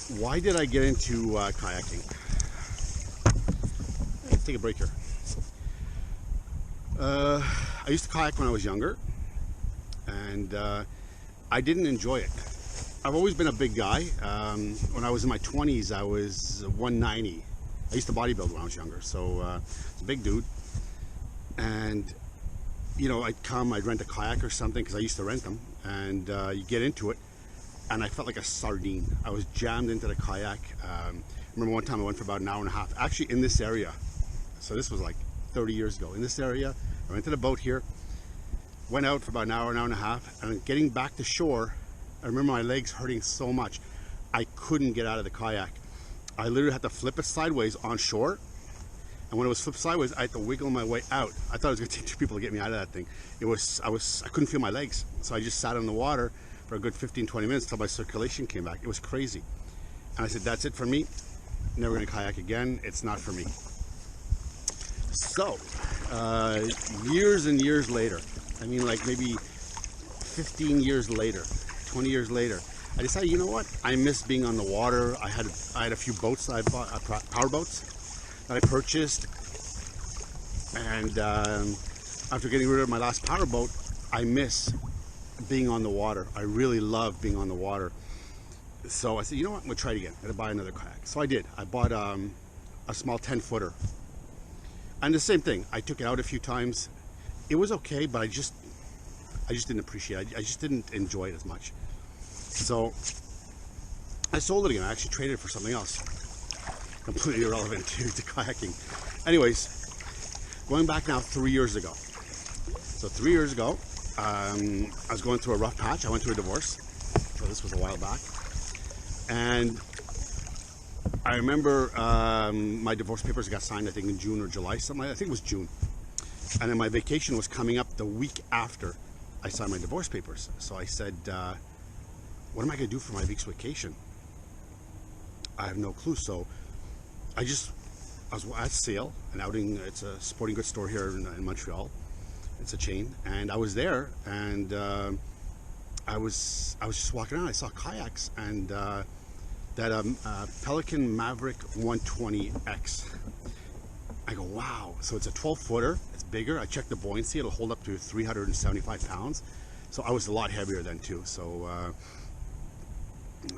Why did I get into kayaking? Let's take a break here. I used to kayak when I was younger, and I didn't enjoy it. I've always been a big guy. When I was in my 20s, I was 190. I used to bodybuild when I was younger, so I was a big dude. And you know, I'd rent a kayak or something because I used to rent them, and you get into it, and I felt like a sardine. I was jammed into the kayak. I remember one time I went for about an hour and a half, actually in this area. So this was like 30 years ago. In this area, I rented a boat here, went out for about an hour and a half, and getting back to shore, I remember my legs hurting so much, I couldn't get out of the kayak. I literally had to flip it sideways on shore, and when it was flipped sideways, I had to wiggle my way out. I thought it was going to take two people to get me out of that thing. I couldn't feel my legs, so I just sat in the water for a good 15-20 minutes until my circulation came back. It was crazy. And I said, that's it for me. Never going to kayak again. It's not for me. So, years and years later, I mean like maybe 15 years later, 20 years later, I decided, you know what? I miss being on the water. I had a few boats that I bought, power boats that I purchased. And after getting rid of my last power boat, I miss being on the water. I really love being on the water. So I said, you know what? I'm gonna try it again. I'm gonna buy another kayak. So I did. I bought a small 10-footer. And the same thing, I took it out a few times. It was okay, but I just didn't appreciate it. I just didn't enjoy it as much. So I sold it again. I actually traded it for something else, completely irrelevant to kayaking. Anyways, going back now 3 years ago. So 3 years ago, I was going through a rough patch. I went through a divorce. So this was a while back. And I remember my divorce papers got signed, I think in June or July, something like that. I think it was June. And then my vacation was coming up the week after I signed my divorce papers. So I said, what am I going to do for my week's vacation? I have no clue. So I was at Sale, an outing. It's a sporting goods store here in Montreal. It's a chain. And I was there, and I was just walking around. I saw kayaks, and that Pelican Maverick 120X. I go, wow. So it's a 12-footer. It's bigger. I checked the buoyancy. It'll hold up to 375 pounds. So I was a lot heavier then too. So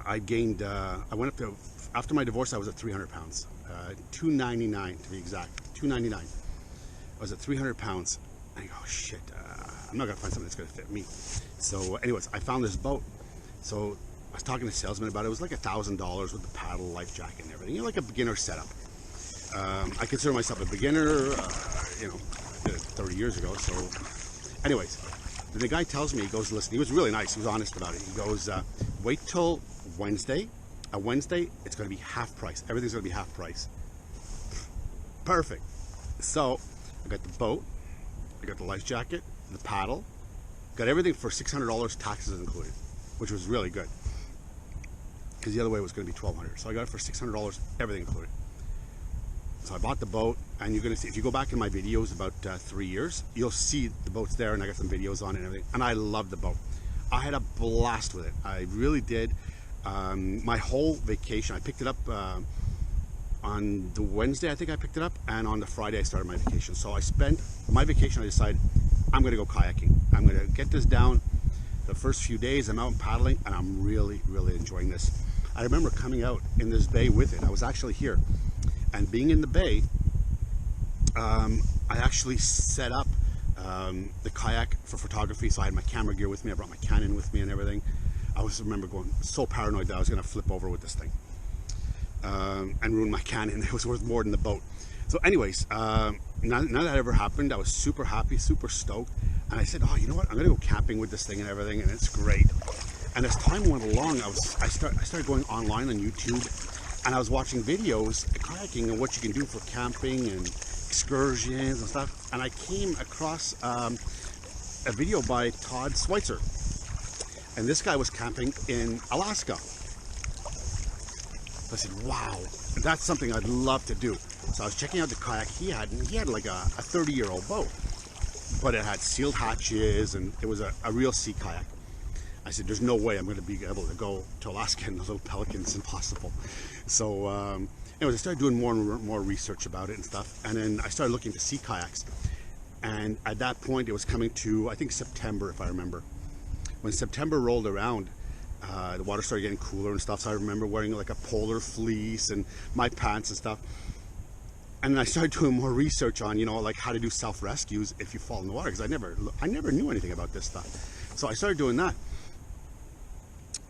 I gained, I went up to, after my divorce, I was at 300 pounds. 299 to be exact. 299. I was at 300 pounds. I go, shit, I'm not going to find something that's going to fit me. So anyways, I found this boat. So I was talking to the salesman about it. It was like $1,000 with the paddle, life jacket and everything. You know, like a beginner setup. I consider myself a beginner, you know, I did it 30 years ago. So anyways, then the guy tells me, he goes, listen, he was really nice. He was honest about it. He goes, wait till Wednesday. Wednesday, it's going to be half price. Everything's going to be half price. Perfect. So I got the boat. I got the life jacket, the paddle, got everything for $600, taxes included, which was really good. Because the other way was going to be $1,200. So I got it for $600, everything included. So I bought the boat, and you're going to see, if you go back in my videos about 3 years, you'll see the boat's there, and I got some videos on it and everything. And I love the boat. I had a blast with it. I really did. My whole vacation, I picked it up on the Wednesday, I think I picked it up, and on the Friday I started my vacation. So I spent my vacation, I decided I'm going to go kayaking. I'm going to get this down. The first few days I'm out paddling, and I'm really, really enjoying this. I remember coming out in this bay with it. I was actually here, and being in the bay, I actually set up the kayak for photography. So I had my camera gear with me. I brought my Canon with me and everything. I remember going so paranoid that I was going to flip over with this thing and ruin my Canon. It was worth more than the boat. So anyways, none of that ever happened. I was super happy, super stoked. And I said, oh, you know what? I'm going to go camping with this thing and everything, and it's great. And as time went along, I started going online on YouTube, and I was watching videos of kayaking and what you can do for camping and excursions and stuff. And I came across a video by Todd Schweitzer. And this guy was camping in Alaska. So I said, wow, that's something I'd love to do. So I was checking out the kayak he had, and he had like a 30-year-old boat. But it had sealed hatches, and it was a real sea kayak. I said, there's no way I'm going to be able to go to Alaska in a little Pelican. It's impossible. So anyways, I started doing more and more research about it and stuff. And then I started looking to sea kayaks. And at that point, it was coming to, I think, September, if I remember. When September rolled around, the water started getting cooler and stuff. So I remember wearing like a polar fleece and my pants and stuff. And then I started doing more research on, you know, like how to do self-rescues if you fall in the water, because I never knew anything about this stuff. So I started doing that.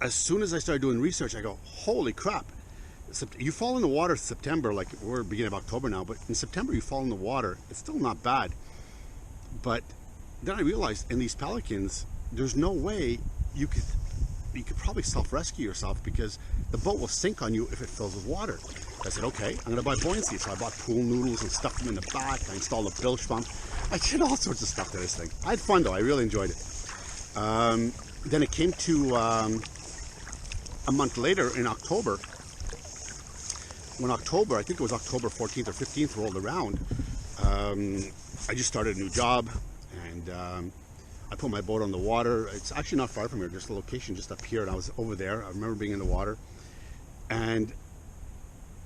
As soon as I started doing research, I go, holy crap. You fall in the water in September, like we're beginning of October now, but in September you fall in the water, it's still not bad. But then I realized in these Pelicans, there's no way you could probably self-rescue yourself, because the boat will sink on you if it fills with water. I said, okay, I'm gonna buy buoyancy. So I bought pool noodles and stuffed them in the back. I installed a bilge pump. I did all sorts of stuff to this thing. I had fun though, I really enjoyed it. Then it came to a month later in October. When October, I think it was October 14th or 15th rolled around, I just started a new job, and I put my boat on the water. It's actually not far from here, just a location just up here, and I was over there. I remember being in the water, and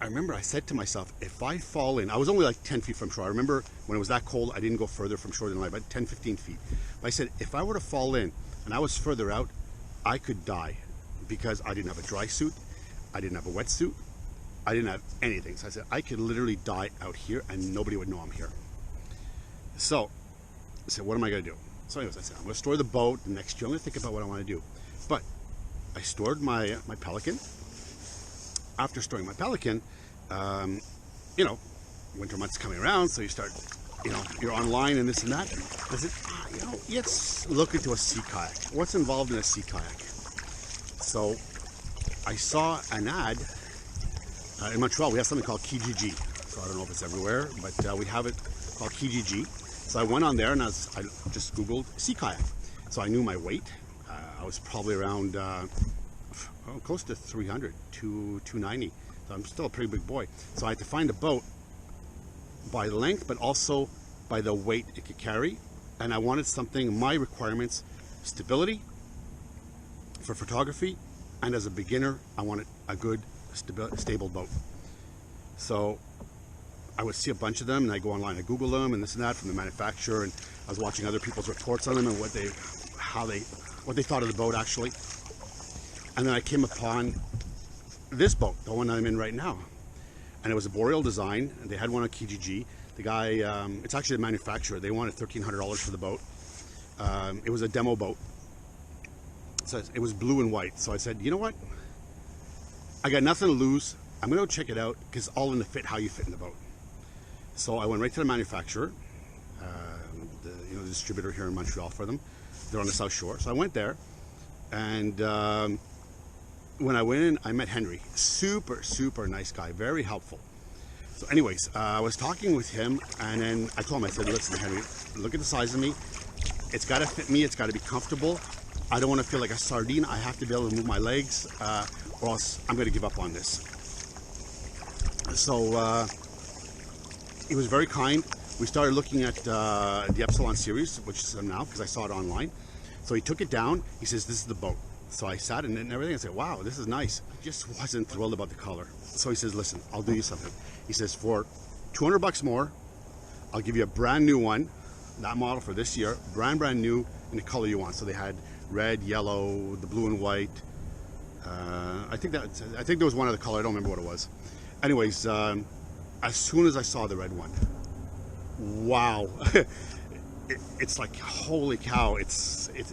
I remember I said to myself, if I fall in, I was only like 10 feet from shore. I remember when it was that cold, I didn't go further from shore than like about 10, 15 feet. But I said, if I were to fall in and I was further out, I could die, because I didn't have a dry suit, I didn't have a wetsuit, I didn't have anything. So I said, I could literally die out here and nobody would know I'm here. So I said, what am I gonna do? So anyways, I said, I'm gonna store the boat. The next year I'm gonna think about what I wanna do. But I stored my Pelican. After storing my Pelican, you know, winter months coming around, so you start, you know, you're online and this and that. I said, you know, let's look into a sea kayak. What's involved in a sea kayak? So I saw an ad in Montreal. We have something called Kijiji. So I don't know if it's everywhere, but we have it called Kijiji. So I went on there and I just Googled sea kayak. So I knew my weight. I was probably around close to 300, 290. So I'm still a pretty big boy. So I had to find a boat by length, but also by the weight it could carry. And I wanted something, my requirements, stability for photography, and as a beginner, I wanted a good, stable boat. So I would see a bunch of them, and I go online, I Google them and this and that from the manufacturer, and I was watching other people's reports on them and what they thought of the boat actually. And then I came upon this boat, the one I'm in right now. And it was a Boreal design, and they had one on Kijiji. The guy, it's actually the manufacturer, they wanted $1,300 for the boat. It was a demo boat. So it was blue and white. So I said, you know what? I got nothing to lose. I'm gonna go check it out, because it's all in the fit, how you fit in the boat. So I went right to the manufacturer, the distributor here in Montreal for them. They're on the South Shore. So I went there, and when I went in, I met Henry. Super, super nice guy, very helpful. So anyways, I was talking with him, and then I told him, I said, listen, Henry, look at the size of me. It's gotta fit me, it's gotta be comfortable. I don't wanna feel like a sardine. I have to be able to move my legs, or else I'm gonna give up on this. So he was very kind. We started looking at the Epsilon series, which is now, because I saw it online. So he took it down, he says, this is the boat. So I sat in it and everything. I said, wow, this is nice. Just wasn't thrilled about the color. So he says, listen, I'll do you something. He says, for 200 bucks more, I'll give you a brand new one, that model for this year, brand new in the color you want. So they had red, yellow, the blue and white. I think there was one other color. I don't remember what it was. Anyways, as soon as I saw the red one, wow. It's like, holy cow, it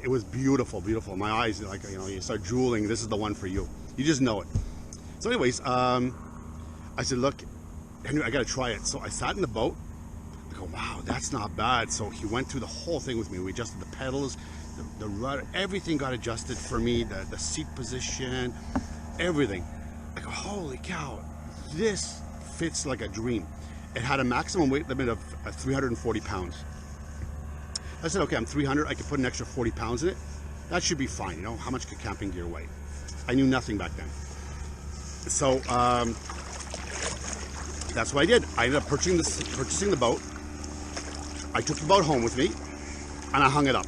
was beautiful, beautiful. My eyes, like, you know, you start drooling. This is the one for you. You just know it. So anyways, I said, look, Henry, I gotta try it. So I sat in the boat. I go, wow, that's not bad. So he went through the whole thing with me. We adjusted the pedals, the rudder, everything got adjusted for me, the seat position, everything. I go, holy cow, this fits like a dream. It had a maximum weight limit of 340 pounds. I said, okay, I'm 300, I could put an extra 40 pounds in it. That should be fine, you know, how much could camping gear weigh? I knew nothing back then. So, that's what I did. I ended up purchasing the boat. I took the boat home with me, and I hung it up.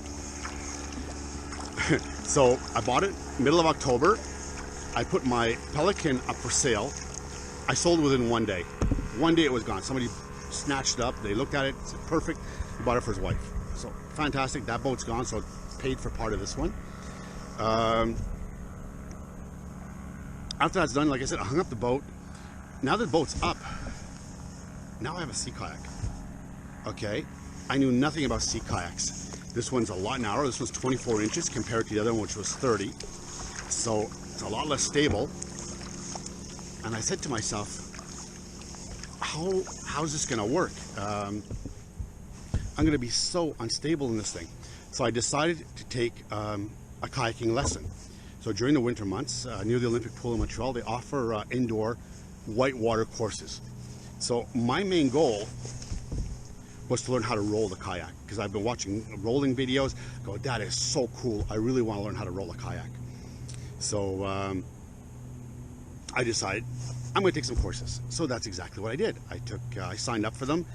So I bought it middle of October. I put my Pelican up for sale. I sold it within 1 day. 1 day it was gone. Somebody snatched it up. They looked at it, said perfect. He bought it for his wife. So fantastic. That boat's gone, so it paid for part of this one. After that's done, like I said, I hung up the boat. Now that the boat's up, now I have a sea kayak. Okay, I knew nothing about sea kayaks. This one's a lot narrower. This one's 24 inches compared to the other one, which was 30. So it's a lot less stable. And I said to myself, how's this gonna work? I'm gonna be so unstable in this thing. So I decided to take a kayaking lesson. So during the winter months, near the Olympic pool in Montreal, they offer indoor whitewater courses. So my main goal was to learn how to roll the kayak, because I've been watching rolling videos. Go, that is so cool. I really want to learn how to roll a kayak. So I decided I'm going to take some courses. So that's exactly what I did. I signed up for them.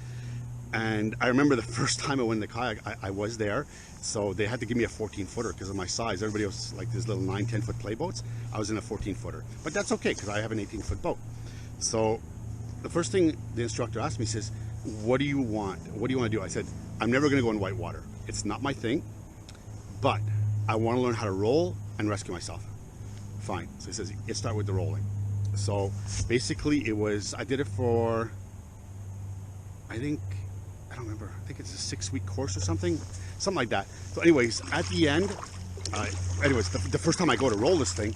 And I remember the first time I went in the kayak, I was there. So they had to give me a 14-footer because of my size. Everybody was like these little 9, 10-foot play boats. I was in a 14-footer. But that's okay because I have an 18-foot boat. So the first thing the instructor asked me, he says, what do you want? What do you want to do? I said, I'm never going to go in whitewater. It's not my thing, but I want to learn how to roll and rescue myself. Fine. So he says, let's start with the rolling. So basically I did it for, I don't remember. I think it's a 6-week course or something like that. So anyways, at the end, the first time I go to roll this thing,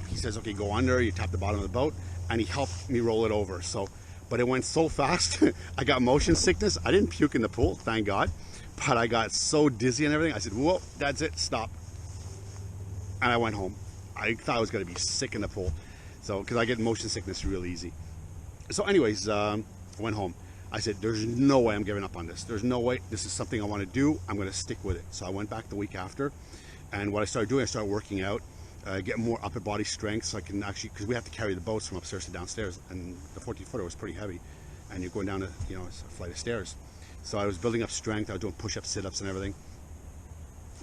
he says, okay, go under, you tap the bottom of the boat, and he helped me roll it over. So, but it went so fast, I got motion sickness. I didn't puke in the pool, thank God, but I got so dizzy and everything. I said, whoa, that's it, stop. And I went home. I thought I was gonna be sick in the pool. So, because I get motion sickness real easy. So anyways, I went home. I said, there's no way I'm giving up on this. There's no way. This is something I want to do. I'm going to stick with it. So I went back the week after. And what I started doing, I started working out, get more upper body strength so I can actually, because we have to carry the boats from upstairs to downstairs. And the 14-footer was pretty heavy. And you're going down a flight of stairs. So I was building up strength. I was doing push-ups, sit-ups and everything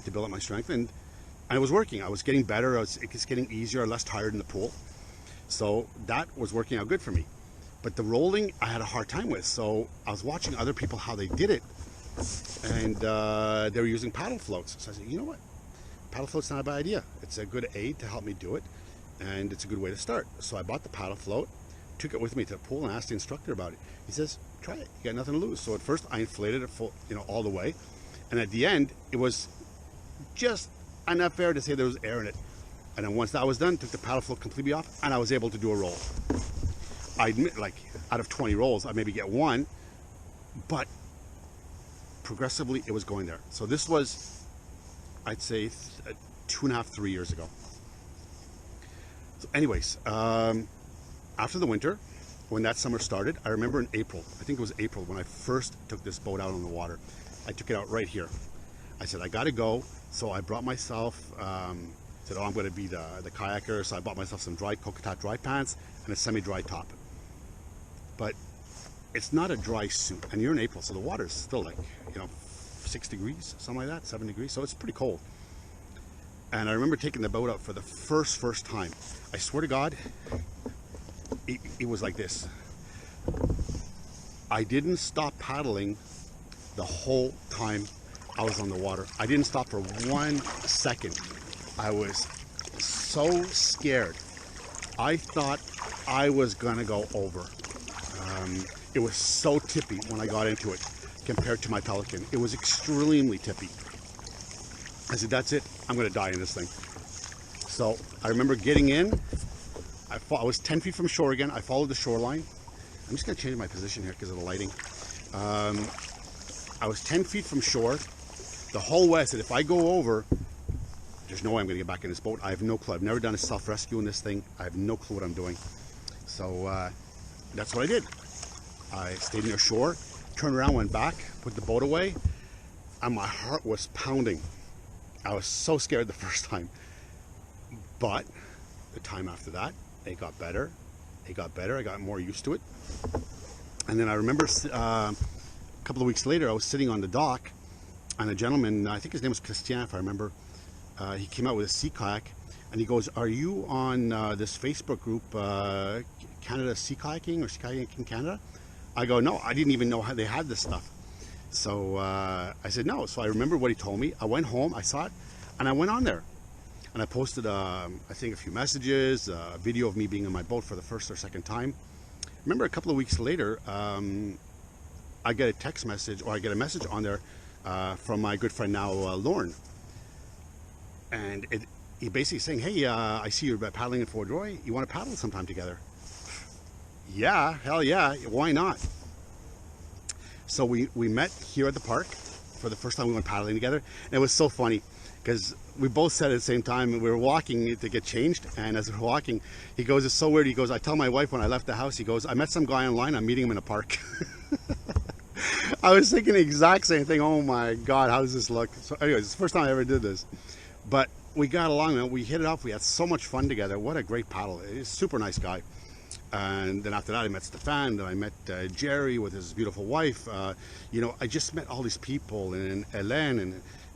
to build up my strength. And it was working. I was getting better. It was getting easier, less tired in the pool. So that was working out good for me. But the rolling, I had a hard time with. So I was watching other people, how they did it. And they were using paddle floats. So I said, you know what? Paddle float's not a bad idea. It's a good aid to help me do it. And it's a good way to start. So I bought the paddle float, took it with me to the pool and asked the instructor about it. He says, try it. You got nothing to lose. So at first I inflated it full, all the way. And at the end, it was just enough air to say there was air in it. And then once that was done, took the paddle float completely off and I was able to do a roll. I admit, like, out of 20 rolls, I maybe get one, but progressively it was going there. So this was, I'd say, 2.5, 3 years ago. So anyways, after the winter, when that summer started, I remember in April, I think it was April, when I first took this boat out on the water. I took it out right here. I said, I gotta go. So I brought myself, said, oh, I'm gonna be the kayaker. So I bought myself some Cocotot dry pants and a semi-dry top. But it's not a dry suit, and you're in April, so the water's still like, 6 degrees, something like that, 7 degrees, so it's pretty cold. And I remember taking the boat out for the first time. I swear to God, it was like this. I didn't stop paddling the whole time I was on the water. I didn't stop for 1 second. I was so scared. I thought I was gonna go over. It was so tippy when I got into it compared to my Pelican. It was extremely tippy. I said, that's it. I'm going to die in this thing. So I remember getting in. I was 10 feet from shore again. I followed the shoreline. I'm just going to change my position here because of the lighting. I was 10 feet from shore. The whole way I said, if I go over, there's no way I'm going to get back in this boat. I have no clue. I've never done a self-rescue in this thing. I have no clue what I'm doing. So that's what I did. I stayed near shore, turned around, went back, put the boat away, and my heart was pounding. I was so scared the first time. But the time after that, it got better. It got better. I got more used to it. And then I remember a couple of weeks later, I was sitting on the dock, and a gentleman, I think his name was Christian, if I remember, he came out with a sea kayak, and he goes, "Are you on this Facebook group, Canada Sea Kayaking or Sea Kayaking Canada?" I go, "No, I didn't even know how they had this stuff." So I said no. So I remember what he told me. I went home, I saw it, and I went on there. And I posted, I think, a few messages, a video of me being in my boat for the first or second time. Remember, a couple of weeks later, I get a text message, or I get a message on there from my good friend now, Lauren. And he basically saying, "Hey, I see you're paddling in Fort Roy. You want to paddle sometime together?" Yeah, hell yeah, why not? So we met here at the park for the first time. We went paddling together, and it was so funny because we both said at the same time, we were walking to get changed, and as we're walking, he goes, "It's so weird." He goes, "I tell my wife when I left the house," he goes, "I met some guy online, I'm meeting him in a park." I was thinking the exact same thing. Oh my God, how does this look? So anyways, it's the first time I ever did this. But we got along, man. We hit it off. We had so much fun together. What a great paddle. He's a super nice guy. And then after that, I met Stefan. Then I met Jerry with his beautiful wife. You know, I just met all these people, and Hélène,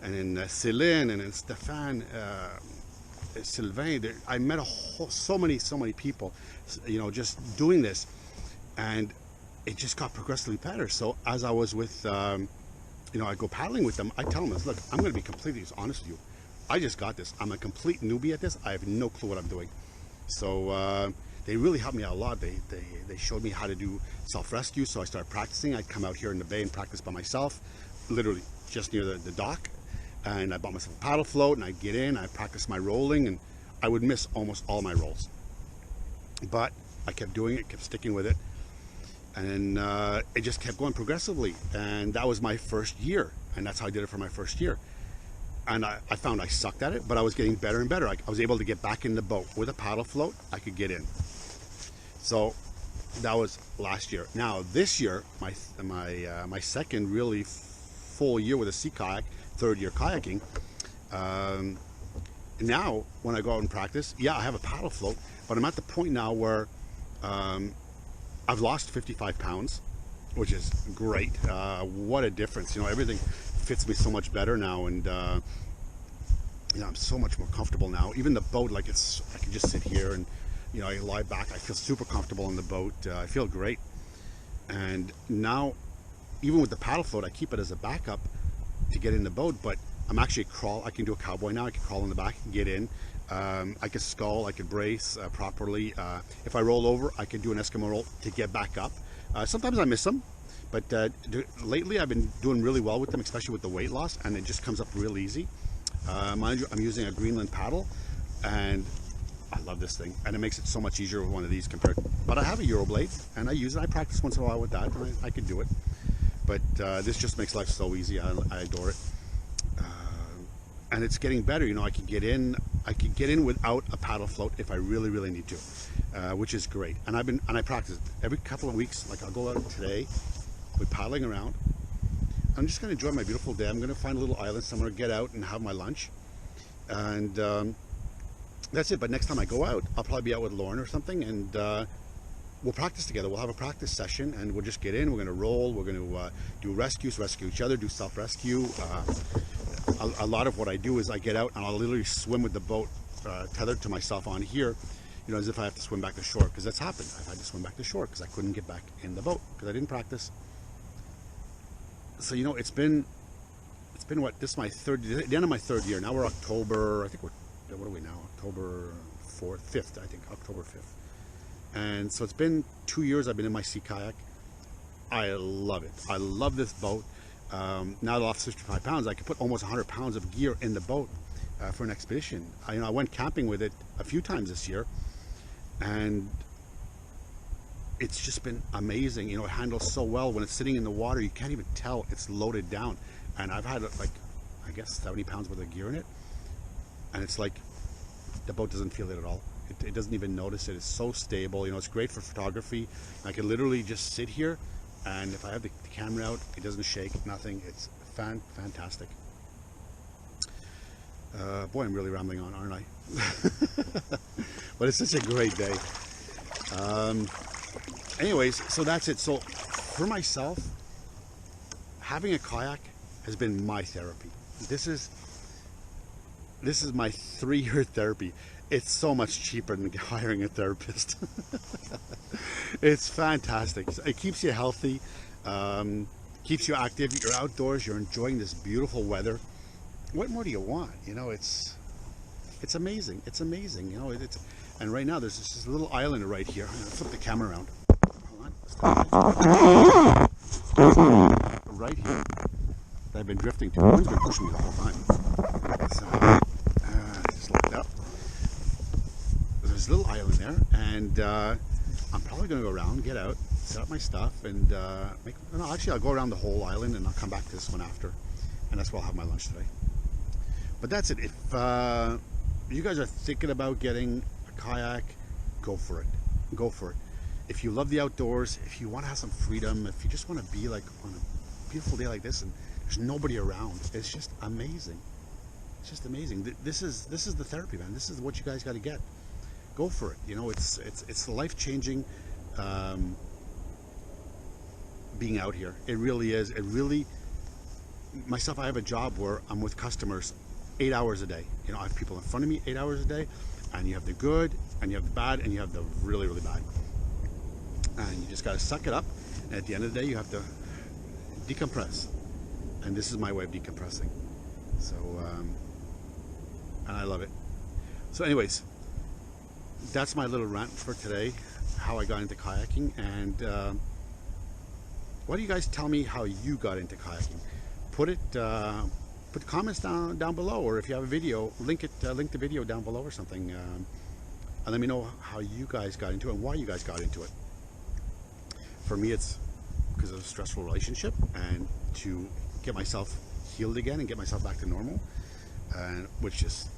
and in Céline, and in Stefan, Sylvain. I met so many people, you know, just doing this. And it just got progressively better. So as I was with, you know, I go paddling with them, I tell them, "Look, I'm going to be completely honest with you. I just got this. I'm a complete newbie at this. I have no clue what I'm doing." So they really helped me out a lot. They showed me how to do self-rescue. So I started practicing. I'd come out here in the bay and practice by myself, literally just near the dock. And I bought myself a paddle float, and I'd get in, I'd practice my rolling, and I would miss almost all my rolls. But I kept doing it, kept sticking with it. And it just kept going progressively. And that was my first year. And that's how I did it for my first year. And I found I sucked at it, but I was getting better and better. I was able to get back in the boat with a paddle float. I could get in. So that was last year. Now this year, my second really full year with a sea kayak, third year kayaking. Now when I go out and practice, yeah, I have a paddle float, but I'm at the point now where I've lost 55 pounds, which is great. What a difference! You know, everything fits me so much better now, and you know, I'm so much more comfortable now. Even the boat, like I can just sit here and, you know, I lie back. I feel super comfortable in the boat. I feel great. And now, even with the paddle float, I keep it as a backup to get in the boat. But I'm actually crawl. I can do a cowboy now. I can crawl in the back and get in. I can scull. I can brace properly. If I roll over, I can do an Eskimo roll to get back up. Sometimes I miss them. But lately I've been doing really well with them, especially with the weight loss, and it just comes up real easy. Mind you, I'm using a Greenland paddle, and I love this thing, and it makes it so much easier with one of these compared. But I have a Euroblade, and I use it. I practice once in a while with that, and I can do it. But this just makes life so easy. I adore it, and it's getting better. You know, I can get in. I can get in without a paddle float if I really, really need to, which is great. And I practice every couple of weeks. Like I'll go out today. I'll be paddling around. I'm just going to enjoy my beautiful day. I'm going to find a little island somewhere, get out and have my lunch, and that's it. But next time I go out, I'll probably be out with Lauren or something, and we'll practice together. We'll have a practice session, and we'll just get in. We're going to roll. We're going to do rescues, rescue each other, do self-rescue. A lot of what I do is I get out and I'll literally swim with the boat tethered to myself on here, you know, as if I have to swim back to shore, because that's happened. I've had to swim back to shore because I couldn't get back in the boat because I didn't practice. So, you know, it's been what, this is my the end of my third year. Now we're October, I think what are we now? October 5th, I think, October 5th. And so it's been 2 years I've been in my sea kayak. I love it. I love this boat. Now that I lost 55 pounds, I could put almost 100 pounds of gear in the boat for an expedition. I went camping with it a few times this year, and it's just been amazing. You know, it handles so well. When it's sitting in the water, you can't even tell it's loaded down. And I've had like, I guess 70 pounds worth of gear in it, and it's like the boat doesn't feel it at all. It doesn't even notice it. It's so stable. You know, it's great for photography. I can literally just sit here, and if I have the camera out, it doesn't shake, nothing. It's fantastic. Boy, I'm really rambling on, aren't I? But it's such a great day. Anyways, so that's it. So for myself, having a kayak has been my therapy. This is This is my 3-year therapy. It's so much cheaper than hiring a therapist. It's fantastic. It keeps you healthy, keeps you active. You're outdoors. You're enjoying this beautiful weather. What more do you want? You know, it's amazing. It's amazing. You know, and right now there's this little island right here. I'm gonna flip the camera around. Hold on. Right here that I've been drifting to. The wind's been pushing me the whole time. So, just look it up. There's a little island there, and I'm probably going to go around, get out, set up my stuff, and actually I'll go around the whole island, and I'll come back to this one after, and that's where I'll have my lunch today. But that's it. If you guys are thinking about getting a kayak, go for it. Go for it. If you love the outdoors, if you want to have some freedom, if you just want to be like on a beautiful day like this and there's nobody around, it's just amazing. It's just amazing. This is the therapy, man. This is what you guys got to get. Go for it. You know, it's life-changing being out here. It really is. It really, myself, I have a job where I'm with customers 8 hours a day. You know, I have people in front of me 8 hours a day, and you have the good, and you have the bad, and you have the really, really bad. And you just got to suck it up, and at the end of the day you have to decompress, and this is my way of decompressing. So and I love it. So anyways, that's my little rant for today, how I got into kayaking. And why don't you guys tell me how you got into kayaking? Put comments down below, or if you have a video, link the video down below or something, and let me know how you guys got into it and why you guys got into it. For me, it's because of a stressful relationship, and to get myself healed again and get myself back to normal, and which is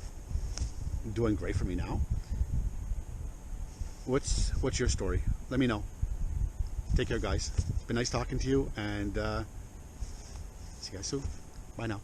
doing great for me now. What's your story? Let me know. Take care, guys. It's been nice talking to you, and see you guys soon. Bye now.